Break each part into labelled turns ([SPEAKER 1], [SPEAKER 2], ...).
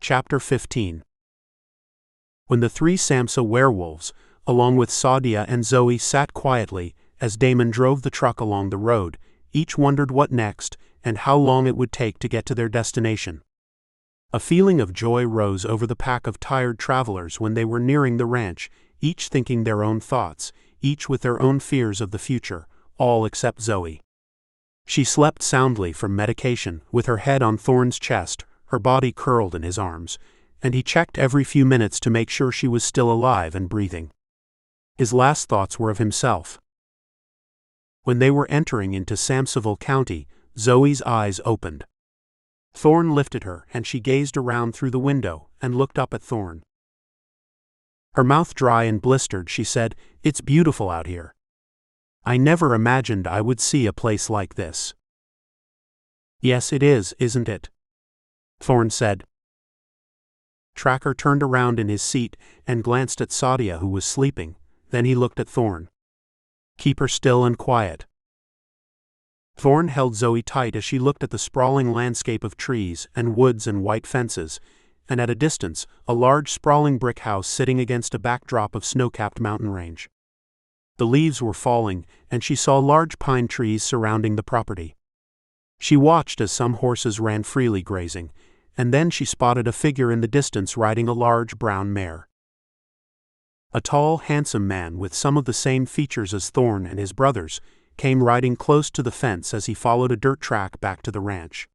[SPEAKER 1] Chapter 15. When the three Samsa werewolves, along with Sadia and Zoey, sat quietly as Damon drove the truck along the road, each wondered what next and how long it would take to get to their destination. A feeling of joy rose over the pack of tired travelers when they were nearing the ranch, each thinking their own thoughts, each with their own fears of the future, all except Zoey. She slept soundly from medication, with her head on Thorn's chest, her body curled in his arms, and he checked every few minutes to make sure she was still alive and breathing. His last thoughts were of himself. When they were entering into Samsaville County, Zoey's eyes opened. Thorn lifted her, and she gazed around through the window and looked up at Thorn. Her mouth dry and blistered, she said, "It's beautiful out here. I never imagined I would see a place like this." "Yes, it is, isn't it?" Thorn said. Tracker turned around in his seat and glanced at Sadia, who was sleeping. Then he looked at Thorn. "Keep her still and quiet." Thorn held Zoey tight as she looked at the sprawling landscape of trees and woods and white fences, and at a distance, a large sprawling brick house sitting against a backdrop of snow-capped mountain range. The leaves were falling, and she saw large pine trees surrounding the property. She watched as some horses ran freely grazing, and then she spotted a figure in the distance riding a large brown mare. A tall, handsome man with some of the same features as Thorn and his brothers came riding close to the fence as he followed a dirt track back to the ranch.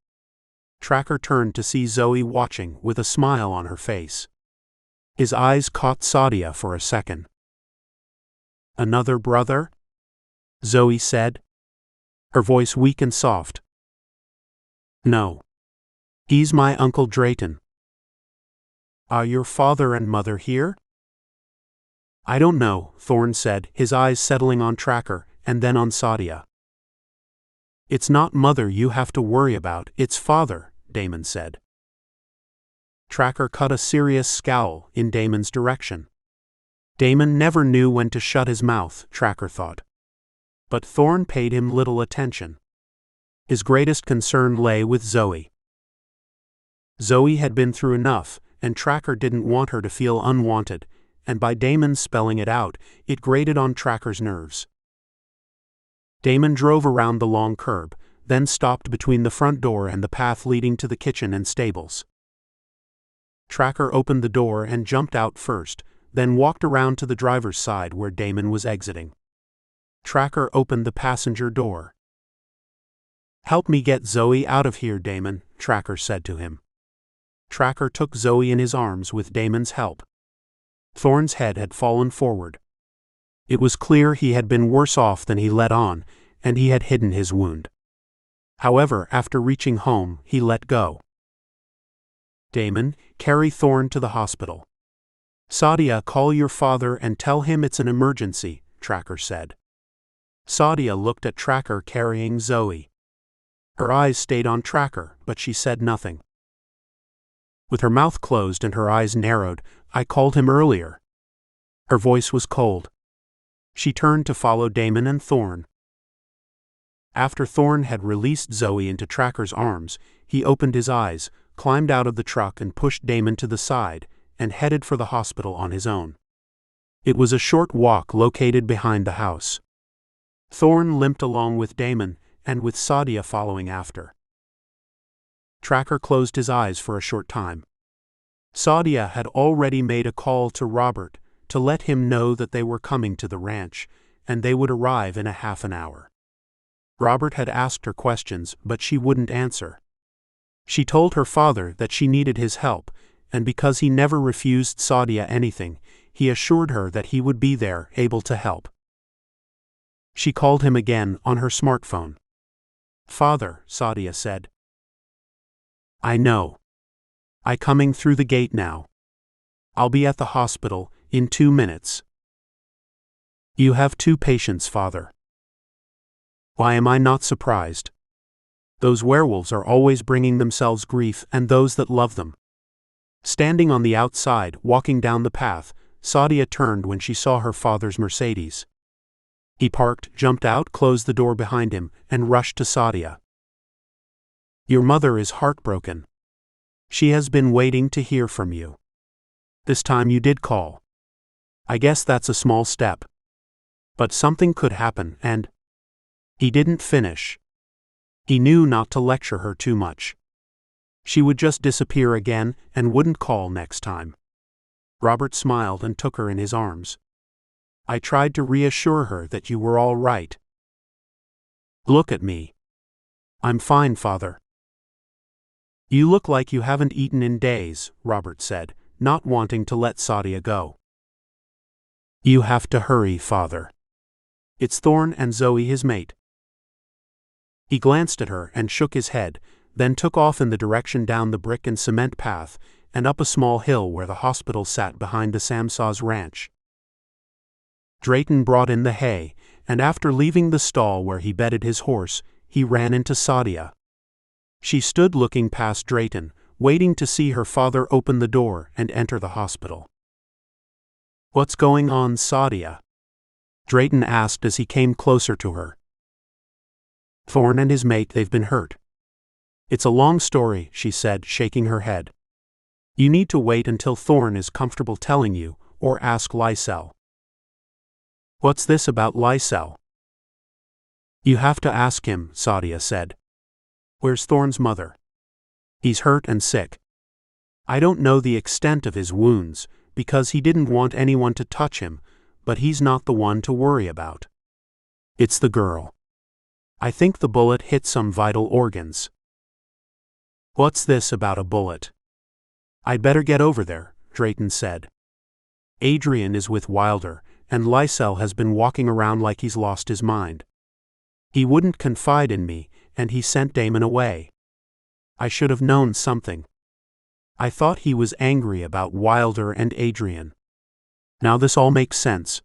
[SPEAKER 1] Tracker turned to see Zoey watching with a smile on her face. His eyes caught Sadia for a second. "Another brother?" Zoey said, her voice weak and soft. "No. He's my Uncle Drayton." "Are your father and mother here?" "I don't know," Thorn said, his eyes settling on Tracker and then on Sadia. "It's not mother you have to worry about, it's father," Damon said. Tracker cut a serious scowl in Damon's direction. Damon never knew when to shut his mouth, Tracker thought. But Thorn paid him little attention. His greatest concern lay with Zoey. Zoey had been through enough, and Tracker didn't want her to feel unwanted, and by Damon spelling it out, it grated on Tracker's nerves. Damon drove around the long curb, then stopped between the front door and the path leading to the kitchen and stables. Tracker opened the door and jumped out first, then walked around to the driver's side where Damon was exiting. Tracker opened the passenger door. "Help me get Zoey out of here, Damon," Tracker said to him. Tracker took Zoey in his arms with Damon's help. Thorn's head had fallen forward. It was clear he had been worse off than he let on, and he had hidden his wound. However, after reaching home, he let go. "Damon, carry Thorn to the hospital." "Sadia, call your father and tell him it's an emergency," Tracker said. Sadia looked at Tracker carrying Zoey. Her eyes stayed on Tracker, but she said nothing. With her mouth closed and her eyes narrowed, "I called him earlier." Her voice was cold. She turned to follow Damon and Thorn. After Thorn had released Zoey into Tracker's arms, he opened his eyes, climbed out of the truck and pushed Damon to the side, and headed for the hospital on his own. It was a short walk located behind the house. Thorn limped along with Damon, and with Sadia following after. Tracker closed his eyes for a short time. Sadia had already made a call to Robert to let him know that they were coming to the ranch, and they would arrive in a half an hour. Robert had asked her questions, but she wouldn't answer. She told her father that she needed his help, and because he never refused Sadia anything, he assured her that he would be there, able to help. She called him again on her smartphone. "Father," Sadia said. "I know. I coming through the gate now. I'll be at the hospital in 2 minutes." "You have 2 patients, Father." "Why am I not surprised? Those werewolves are always bringing themselves grief and those that love them." Standing on the outside, walking down the path, Sadia turned when she saw her father's Mercedes. He parked, jumped out, closed the door behind him, and rushed to Sadia. "Your mother is heartbroken." She has been waiting to hear from you. This time you did call. I guess that's a small step. But something could happen and…" He didn't finish. He knew not to lecture her too much. She would just disappear again and wouldn't call next time. Robert smiled and took her in his arms. "I tried to reassure her that you were all right." "Look at me. I'm fine, Father." "You look like you haven't eaten in days," Robert said, not wanting to let Sadia go. "You have to hurry, Father. It's Thorn and Zoey, his mate." He glanced at her and shook his head, then took off in the direction down the brick and cement path and up a small hill where the hospital sat behind the Samsa's ranch. Drayton brought in the hay, and after leaving the stall where he bedded his horse, he ran into Sadia. She stood looking past Drayton, waiting to see her father open the door and enter the hospital. "What's going on, Sadia?" Drayton asked as he came closer to her. "Thorn and his mate, they've been hurt." "It's a long story," she said, shaking her head. "You need to wait until Thorn is comfortable telling you, or ask Lycell." "What's this about Lycell?" "You have to ask him," Sadia said. "Where's Thorn's mother?" "He's hurt and sick. I don't know the extent of his wounds, because he didn't want anyone to touch him, but he's not the one to worry about. It's the girl. I think the bullet hit some vital organs." "What's this about a bullet?" "I'd better get over there," Drayton said. "Adrian is with Wilder, and Lycell has been walking around like he's lost his mind. He wouldn't confide in me, and he sent Damon away. I should have known something. I thought he was angry about Wilder and Adrian. Now this all makes sense."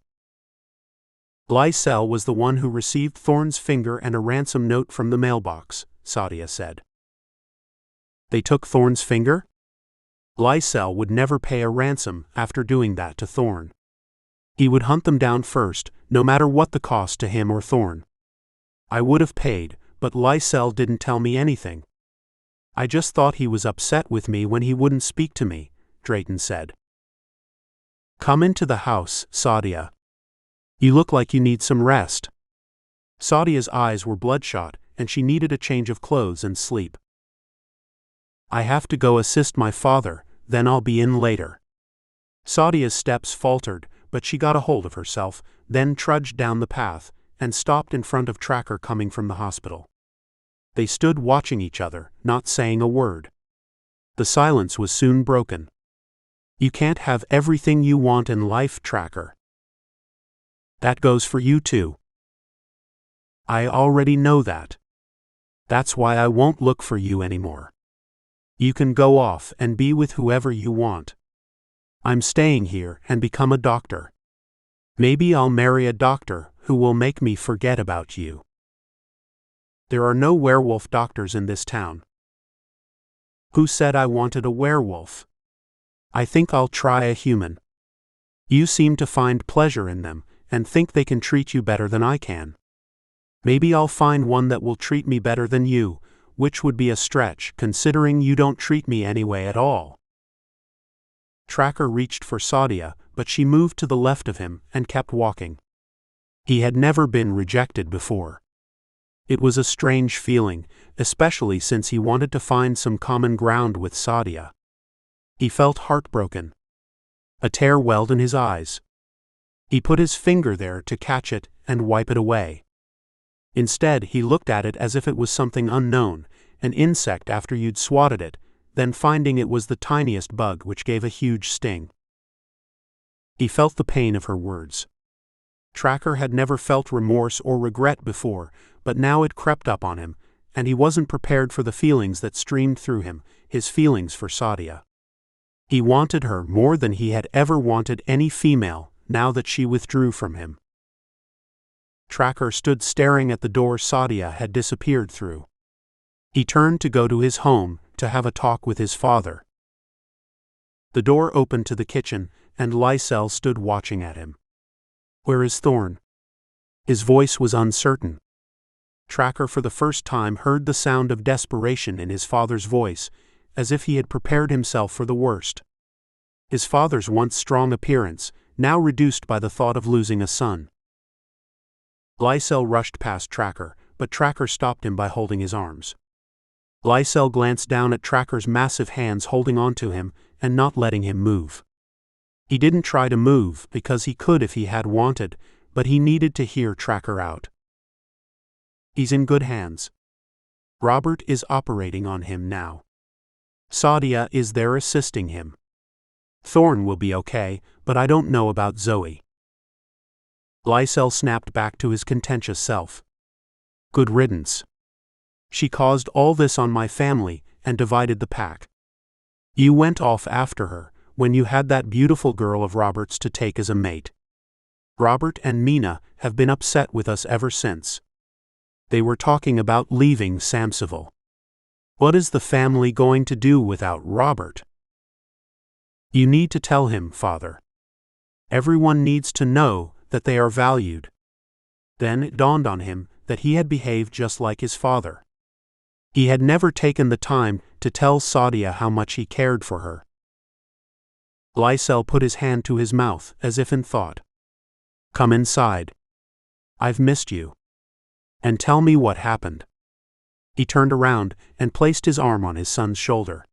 [SPEAKER 1] "Lycell was the one who received Thorn's finger and a ransom note from the mailbox," Sadia said. "They took Thorn's finger?" "Lycell would never pay a ransom after doing that to Thorn. He would hunt them down first, no matter what the cost to him or Thorn. I would have paid, but Lycell didn't tell me anything. I just thought he was upset with me when he wouldn't speak to me," Drayton said. "Come into the house, Sadia. You look like you need some rest." Sadia's eyes were bloodshot, and she needed a change of clothes and sleep. "I have to go assist my father, then I'll be in later." Sadia's steps faltered, but she got a hold of herself, then trudged down the path, and stopped in front of Tracker coming from the hospital. They stood watching each other, not saying a word. The silence was soon broken. "You can't have everything you want in life, Tracker. That goes for you too." "I already know that. That's why I won't look for you anymore. You can go off and be with whoever you want. I'm staying here and become a doctor. Maybe I'll marry a doctor who will make me forget about you. There are no werewolf doctors in this town." "Who said I wanted a werewolf? I think I'll try a human. You seem to find pleasure in them, and think they can treat you better than I can. Maybe I'll find one that will treat me better than you, which would be a stretch, considering you don't treat me anyway at all." Tracker reached for Sadia, but she moved to the left of him and kept walking. He had never been rejected before. It was a strange feeling, especially since he wanted to find some common ground with Sadia. He felt heartbroken. A tear welled in his eyes. He put his finger there to catch it and wipe it away. Instead, he looked at it as if it was something unknown, an insect after you'd swatted it, then finding it was the tiniest bug which gave a huge sting. He felt the pain of her words. Tracker had never felt remorse or regret before, but now it crept up on him, and he wasn't prepared for the feelings that streamed through him, his feelings for Sadia. He wanted her more than he had ever wanted any female, now that she withdrew from him. Tracker stood staring at the door Sadia had disappeared through. He turned to go to his home, to have a talk with his father. The door opened to the kitchen, and Lycell stood watching at him. "Where is Thorn?" His voice was uncertain. Tracker for the first time heard the sound of desperation in his father's voice, as if he had prepared himself for the worst. His father's once strong appearance, now reduced by the thought of losing a son. Lycell rushed past Tracker, but Tracker stopped him by holding his arms. Lycell glanced down at Tracker's massive hands holding onto him and not letting him move. He didn't try to move because he could if he had wanted, but he needed to hear Tracker out. He's in good hands. Robert is operating on him now. Sadia is there assisting him. Thorn will be okay, but I don't know about Zoey. Lycell snapped back to his contentious self. Good riddance. She caused all this on my family and divided the pack. You went off after her when you had that beautiful girl of Robert's to take as a mate. Robert and Mina have been upset with us ever since. They were talking about leaving Samsaville. What is the family going to do without Robert? You need to tell him, Father. Everyone needs to know that they are valued. Then it dawned on him that he had behaved just like his father. He had never taken the time to tell Sadia how much he cared for her. Lycell put his hand to his mouth as if in thought. Come inside. I've missed you. And tell me what happened. He turned around and placed his arm on his son's shoulder.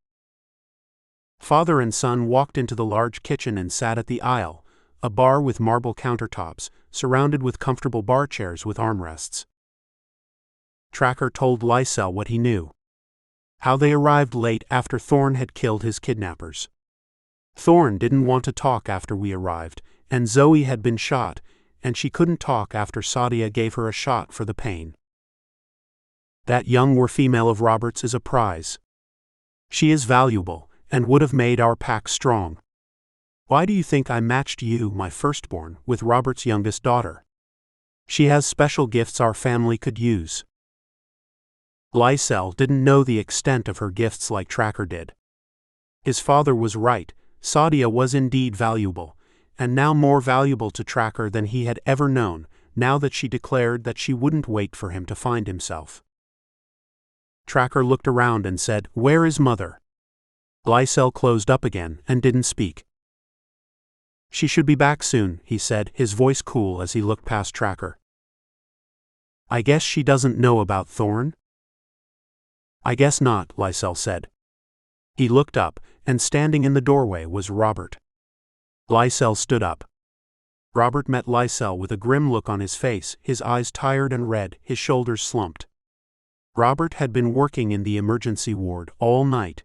[SPEAKER 1] Father and son walked into the large kitchen and sat at the aisle, a bar with marble countertops, surrounded with comfortable bar chairs with armrests. Tracker told Lycell what he knew. How they arrived late after Thorn had killed his kidnappers. Thorn didn't want to talk after we arrived, and Zoey had been shot, and she couldn't talk after Sadia gave her a shot for the pain. That young war-female of Robert's is a prize. She is valuable, and would have made our pack strong. Why do you think I matched you, my firstborn, with Robert's youngest daughter? She has special gifts our family could use. Lycell didn't know the extent of her gifts like Tracker did. His father was right, Sadia was indeed valuable, and now more valuable to Tracker than he had ever known, now that she declared that she wouldn't wait for him to find himself. Tracker looked around and said, "Where is Mother?" Lycell closed up again and didn't speak. She should be back soon, he said, his voice cool as he looked past Tracker. I guess she doesn't know about Thorn? I guess not, Lycell said. He looked up, and standing in the doorway was Robert. Lycell stood up. Robert met Lycell with a grim look on his face, his eyes tired and red, his shoulders slumped. Robert had been working in the emergency ward all night.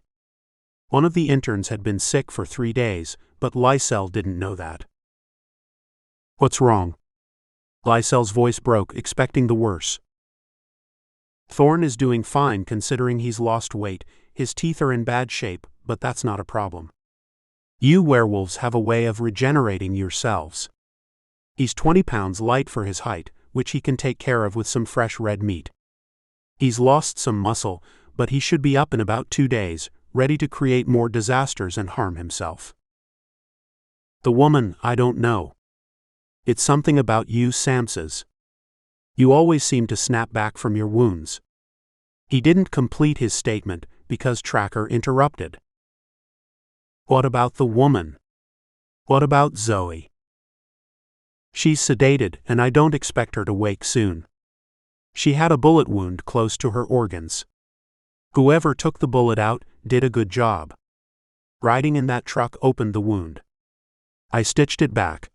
[SPEAKER 1] One of the interns had been sick for 3 days, but Lycell didn't know that. What's wrong? Lycell's voice broke, expecting the worst. Thorn is doing fine considering he's lost weight, his teeth are in bad shape, but that's not a problem. You werewolves have a way of regenerating yourselves. He's 20 pounds light for his height, which he can take care of with some fresh red meat. He's lost some muscle, but he should be up in about 2 days, ready to create more disasters and harm himself. The woman, I don't know. It's something about you Samsas. You always seem to snap back from your wounds. He didn't complete his statement because Tracker interrupted. What about the woman? What about Zoey? She's sedated and I don't expect her to wake soon. She had a bullet wound close to her organs. Whoever took the bullet out did a good job. Riding in that truck opened the wound. I stitched it back.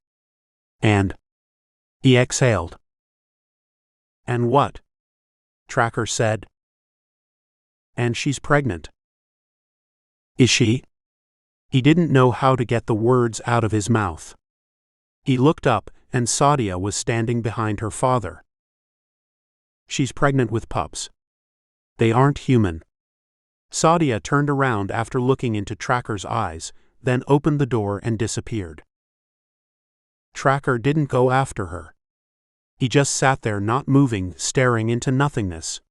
[SPEAKER 1] And he exhaled. And what? Tracker said. And she's pregnant. Is she? He didn't know how to get the words out of his mouth. He looked up, and Sadia was standing behind her father. She's pregnant with pups. They aren't human. Sadia turned around after looking into Tracker's eyes, then opened the door and disappeared. Tracker didn't go after her. He just sat there not moving, staring into nothingness.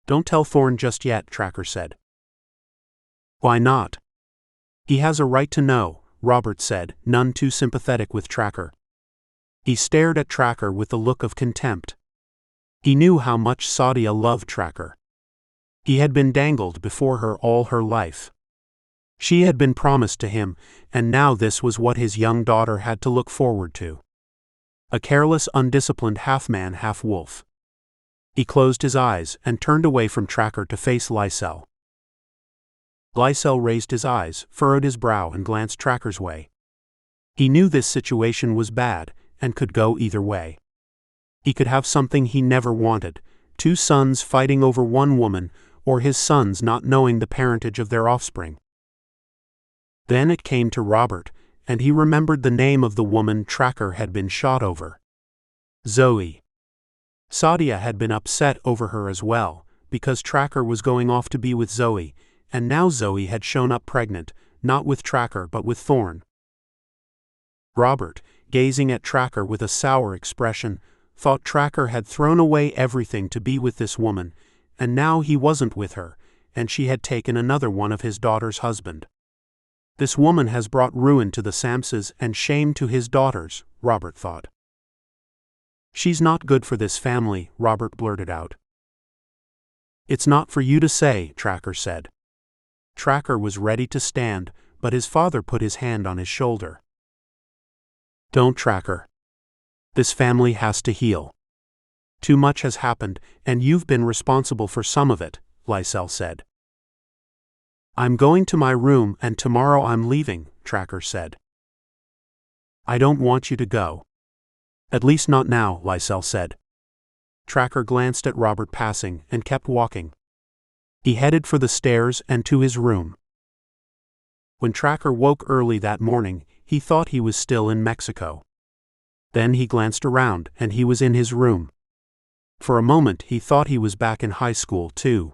[SPEAKER 1] Don't tell Thorn just yet, Tracker said. Why not? He has a right to know, Robert said, none too sympathetic with Tracker. He stared at Tracker with a look of contempt. He knew how much Sadia loved Tracker. He had been dangled before her all her life. She had been promised to him, and now this was what his young daughter had to look forward to. A careless, undisciplined half-man, half-wolf. He closed his eyes and turned away from Tracker to face Lycell. Lycell raised his eyes, furrowed his brow, and glanced Tracker's way. He knew this situation was bad, and could go either way. He could have something he never wanted, 2 sons fighting over 1 woman, or his sons not knowing the parentage of their offspring. Then it came to Robert, and he remembered the name of the woman Tracker had been shot over. Zoey. Sadia had been upset over her as well, because Tracker was going off to be with Zoey, and now Zoey had shown up pregnant, not with Tracker but with Thorn. Robert, gazing at Tracker with a sour expression, thought Tracker had thrown away everything to be with this woman, and now he wasn't with her, and she had taken another one of his daughter's husband. This woman has brought ruin to the Samsas and shame to his daughters, Robert thought. She's not good for this family, Robert blurted out. It's not for you to say, Tracker said. Tracker was ready to stand, but his father put his hand on his shoulder. Don't, Tracker. This family has to heal. Too much has happened, and you've been responsible for some of it, Lycell said. I'm going to my room and tomorrow I'm leaving, Tracker said. I don't want you to go. At least not now, Lycell said. Tracker glanced at Robert passing and kept walking. He headed for the stairs and to his room. When Tracker woke early that morning, he thought he was still in Mexico. Then he glanced around and he was in his room. For a moment he thought he was back in high school too.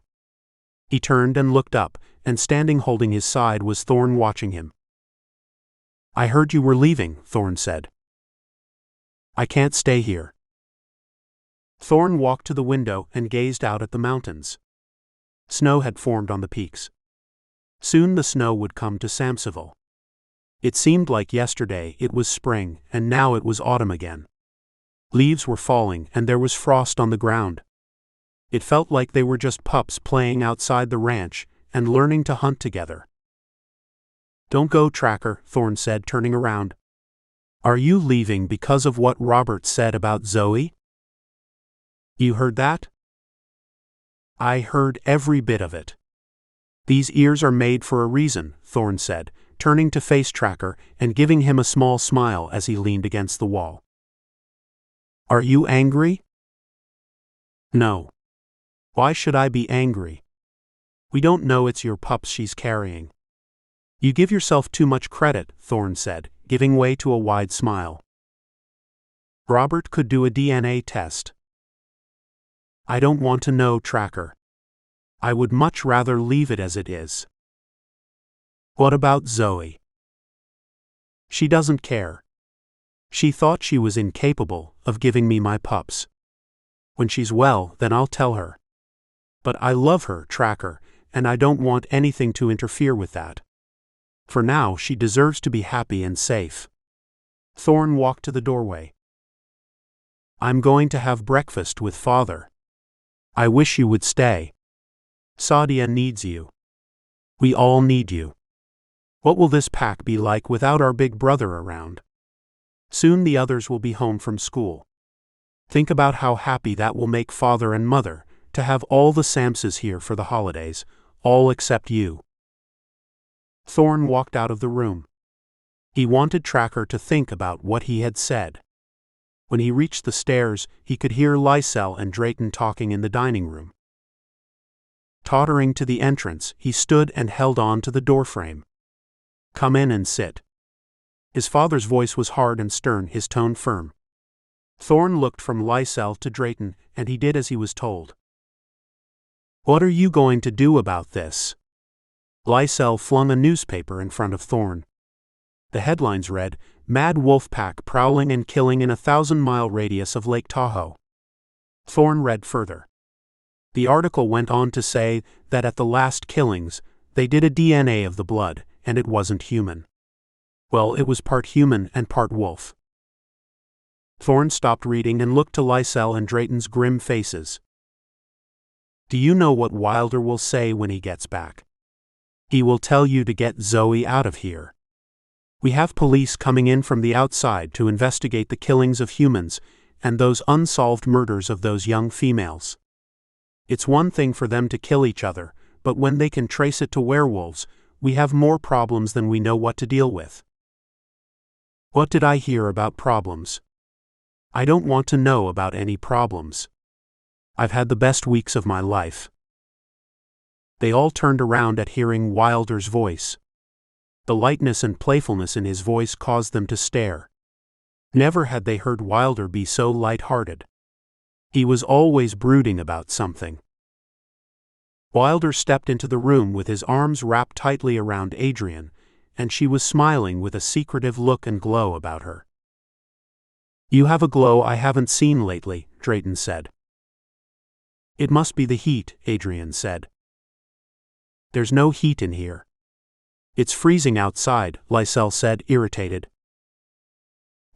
[SPEAKER 1] He turned and looked up, and standing holding his side was Thorn watching him. I heard you were leaving, Thorn said. I can't stay here. Thorn walked to the window and gazed out at the mountains. Snow had formed on the peaks. Soon the snow would come to Samsaville. It seemed like yesterday it was spring, and now it was autumn again. Leaves were falling and there was frost on the ground. It felt like they were just pups playing outside the ranch and learning to hunt together. Don't go, Tracker, Thorn said, turning around. Are you leaving because of what Robert said about Zoey? You heard that? I heard every bit of it. These ears are made for a reason, Thorn said, turning to face Tracker and giving him a small smile as he leaned against the wall. Are you angry? No. Why should I be angry? We don't know it's your pups she's carrying. You give yourself too much credit, Thorn said, giving way to a wide smile. Robert could do a DNA test. I don't want to know, Tracker. I would much rather leave it as it is. What about Zoey? She doesn't care. She thought she was incapable of giving me my pups. When she's well, then I'll tell her. But I love her, Tracker, and I don't want anything to interfere with that. For now, she deserves to be happy and safe. Thorn walked to the doorway. I'm going to have breakfast with Father. I wish you would stay. Sadia needs you. We all need you. What will this pack be like without our big brother around? Soon the others will be home from school. Think about how happy that will make Father and Mother, to have all the Samsas here for the holidays, all except you. Thorn walked out of the room. He wanted Tracker to think about what he had said. When he reached the stairs, he could hear Lycell and Drayton talking in the dining room. Tottering to the entrance, he stood and held on to the doorframe. Come in and sit. His father's voice was hard and stern, his tone firm. Thorn looked from Lycell to Drayton, and he did as he was told. What are you going to do about this? Lycell flung a newspaper in front of Thorn. The headlines read, Mad Wolf Pack Prowling and Killing in a 1,000-mile radius of Lake Tahoe. Thorn read further. The article went on to say that at the last killings, they did a DNA of the blood, and it wasn't human. Well, it was part human and part wolf. Thorn stopped reading and looked to Lycell and Drayton's grim faces. Do you know what Wilder will say when he gets back? He will tell you to get Zoey out of here. We have police coming in from the outside to investigate the killings of humans and those unsolved murders of those young females. It's one thing for them to kill each other, but when they can trace it to werewolves, we have more problems than we know what to deal with. What did I hear about problems? I don't want to know about any problems. I've had the best weeks of my life. They all turned around at hearing Wilder's voice. The lightness and playfulness in his voice caused them to stare. Never had they heard Wilder be so light-hearted. He was always brooding about something. Wilder stepped into the room with his arms wrapped tightly around Adrian, and she was smiling with a secretive look and glow about her. "You have a glow I haven't seen lately," Drayton said. "It must be the heat," Adrian said. "There's no heat in here." "It's freezing outside," Lycell said, irritated.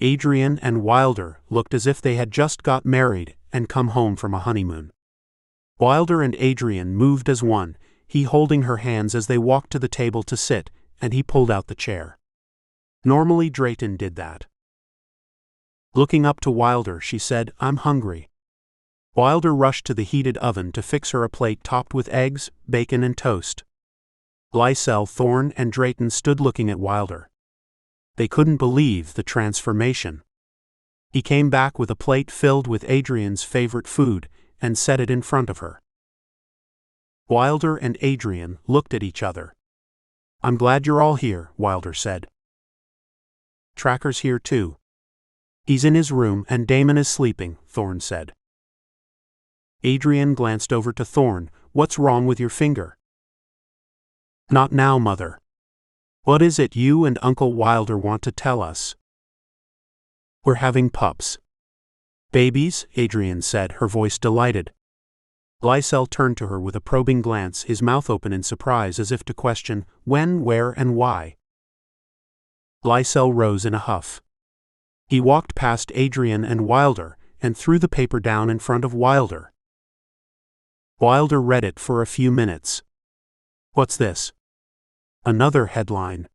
[SPEAKER 1] Adrian and Wilder looked as if they had just got married and come home from a honeymoon. Wilder and Adrian moved as one, he holding her hands as they walked to the table to sit, and he pulled out the chair. Normally Drayton did that. Looking up to Wilder, she said, "I'm hungry." Wilder rushed to the heated oven to fix her a plate topped with eggs, bacon and toast. Lycell, Thorn, and Drayton stood looking at Wilder. They couldn't believe the transformation. He came back with a plate filled with Adrian's favorite food and set it in front of her. Wilder and Adrian looked at each other. "I'm glad you're all here," Wilder said. "Tracker's here too." "He's in his room and Damon is sleeping," Thorn said. Adrian glanced over to Thorn. "What's wrong with your finger?" "Not now, Mother." "What is it you and Uncle Wilder want to tell us?" "We're having pups." "Babies?" Adrian said, her voice delighted. Lycell turned to her with a probing glance, his mouth open in surprise as if to question, when, where, and why. Lycell rose in a huff. He walked past Adrian and Wilder and threw the paper down in front of Wilder. Wilder read it for a few minutes. "What's this?" "Another headline.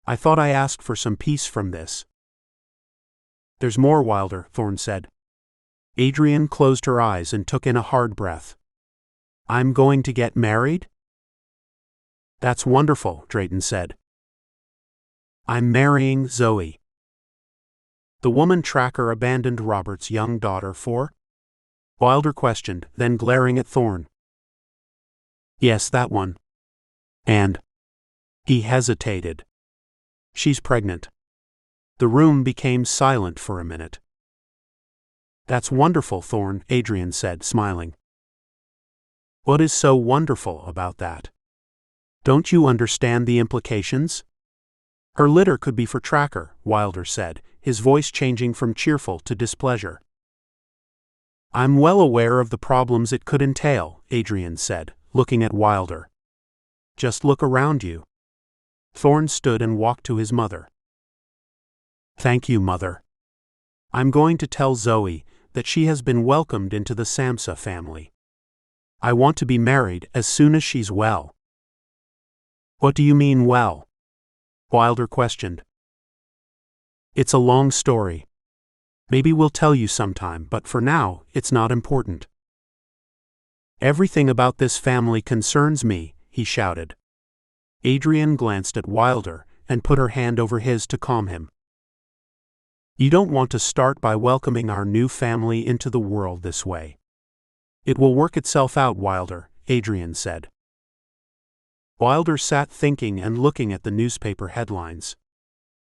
[SPEAKER 1] I thought I asked for some peace from this." "There's more, Wilder," Thorn said. Adrian closed her eyes and took in a hard breath. "I'm going to get married?" "That's wonderful," Drayton said. "I'm marrying Zoey." "The woman Tracker abandoned Robert's young daughter for?" Wilder questioned, then glaring at Thorn. "Yes, that one." "And?" He hesitated. "She's pregnant." The room became silent for a minute. "That's wonderful, Thorn," Adrian said, smiling. "What is so wonderful about that? Don't you understand the implications?" "Her litter could be for Tracker," Wilder said, his voice changing from cheerful to displeasure. "I'm well aware of the problems it could entail," Adrian said, looking at Wilder. "Just look around you." Thorn stood and walked to his mother. "Thank you, Mother. I'm going to tell Zoey that she has been welcomed into the Samsa family. I want to be married as soon as she's well." "What do you mean well?" Wilder questioned. "It's a long story. Maybe we'll tell you sometime, but for now, it's not important." "Everything about this family concerns me," he shouted. Adrian glanced at Wilder and put her hand over his to calm him. "You don't want to start by welcoming our new family into the world this way. It will work itself out, Wilder," Adrian said. Wilder sat thinking and looking at the newspaper headlines.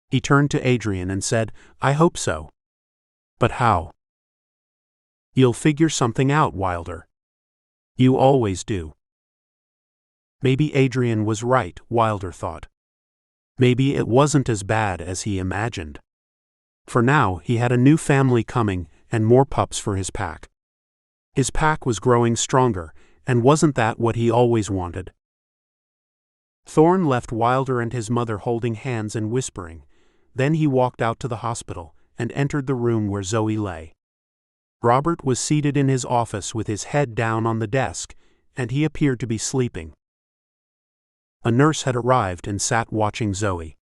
[SPEAKER 1] He turned to Adrian and said, "I hope so." "But how?" "You'll figure something out, Wilder. You always do." Maybe Adrian was right, Wilder thought. Maybe it wasn't as bad as he imagined. For now, he had a new family coming and more pups for his pack. His pack was growing stronger, and wasn't that what he always wanted? Thorn left Wilder and his mother holding hands and whispering. Then he walked out to the hospital and entered the room where Zoey lay. Robert was seated in his office with his head down on the desk, and he appeared to be sleeping. A nurse had arrived and sat watching Zoey.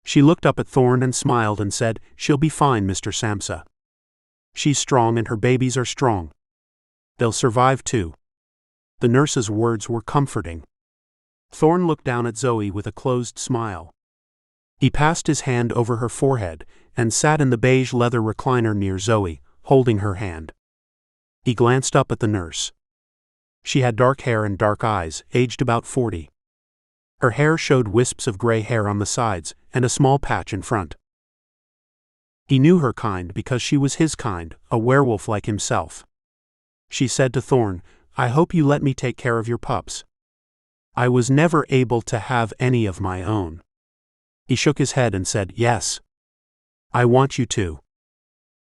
[SPEAKER 1] She looked up at Thorn and smiled and said, "She'll be fine, Mr. Samsa. She's strong and her babies are strong. They'll survive too." The nurse's words were comforting. Thorn looked down at Zoey with a closed smile. He passed his hand over her forehead and sat in the beige leather recliner near Zoey, holding her hand. He glanced up at the nurse. She had dark hair and dark eyes, aged about 40. Her hair showed wisps of gray hair on the sides and a small patch in front. He knew her kind because she was his kind, a werewolf like himself. She said to Thorn, "I hope you let me take care of your pups. I was never able to have any of my own." He shook his head and said, "Yes. I want you to."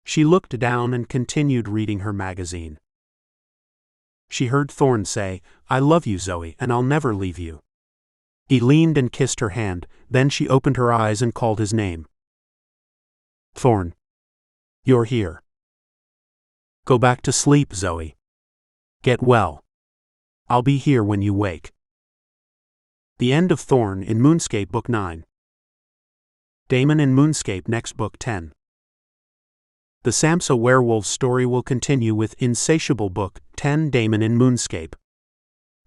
[SPEAKER 1] She looked down and continued reading her magazine. She heard Thorn say, "I love you, Zoey, and I'll never leave you." He leaned and kissed her hand, then she opened her eyes and called his name. "Thorn. You're here. Go back to sleep, Zoey. Get well. I'll be here when you wake." The end of Thorn in Moonscape Book 9. Damon in Moonscape next Book 10. The Samsa werewolf story will continue with Insatiable Book 10 Damon in Moonscape.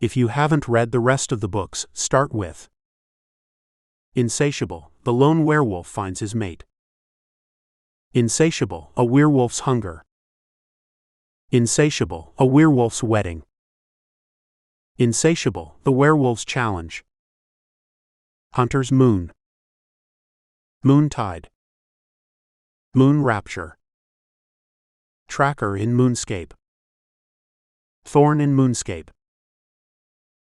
[SPEAKER 1] If you haven't read the rest of the books, start with Insatiable, the lone werewolf finds his mate. Insatiable, a werewolf's hunger. Insatiable, a werewolf's wedding. Insatiable, the werewolf's challenge. Hunter's moon. Moontide. Moon rapture. Tracker in Moonscape. Thorn in Moonscape.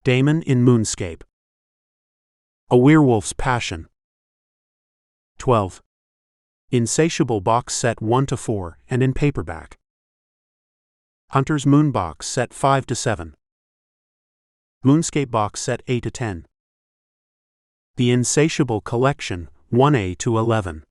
[SPEAKER 1] Damon in Moonscape. A werewolf's passion. 12. Insatiable box set 1-4 and in paperback. Hunter's Moon box set 5-7. Moonscape box set 8-10. The Insatiable collection 1A-11.